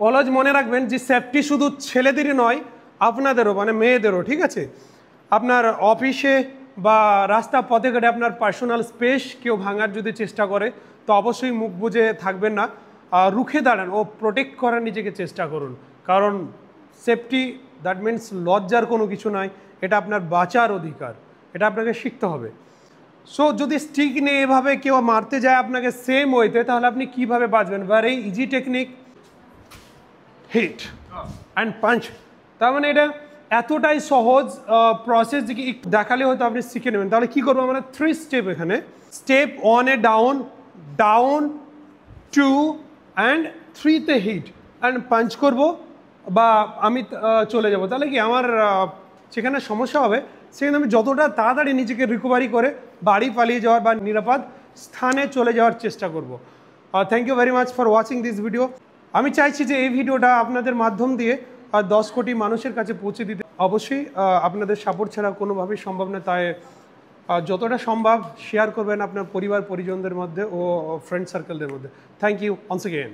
Always মনে রাখবেন যে সেফটি শুধু ছেলেদেরই নয়, আপনাদেরও, মানে মেয়েদেরও, ঠিক আছে? আপনার অফিসে বা রাস্তা পথে ঘাটে আপনার পার্সোনাল স্পেস কেউ ভাঙার যদি চেষ্টা করে তো অবশ্যই মুখ বুজে থাকবেন না, রুখে দাঁড়ান ও প্রোটেক্ট করার নিজেকে চেষ্টা করুন। কারণ সেফটি দ্যাট মিনস লজ্জার কোনো কিছু নয়, এটা আপনার বাঁচার অধিকার, এটা আপনাকে শিখতে হবে। সো যদি স্টিক নিয়ে এভাবে কেউ মারতে যায় আপনাকে সেম ওয়েতে, তাহলে আপনি কীভাবে বাঁচবেন? Very easy technique, hit and punch. তার মানে এটা এতটাই সহজ প্রসেস যে দেখালে হয়তো আপনি শিখে নেবেন। তাহলে কী করবো আমরা? 3 স্টেপ এখানে। স্টেপ 1-এ ডাউন, ডাউন 2 অ্যান্ড 3-তে হিট অ্যান্ড পাঞ্চ করব, বা আমি চলে যাব। তাহলে কি আমার যেখানে সমস্যা হবে সেখানে আমি যতটা তাড়াতাড়ি নিজেকে রিকভারি করে বাড়ি পালিয়ে যাওয়ার বা নিরাপদ স্থানে চলে যাওয়ার চেষ্টা করব। Thank you very much for watching this video. আমি চাইছি যে এই ভিডিওটা আপনাদের মাধ্যম দিয়ে 10 কোটি মানুষের কাছে পৌঁছে দিতে। অবশ্যই আপনাদের সাপোর্ট ছাড়া কোনোভাবেই সম্ভব না, তাই যতটা সম্ভব শেয়ার করবেন আপনার পরিবার পরিজনদের মধ্যে ও ফ্রেন্ড সার্কেলদের মধ্যে। Thank you once again.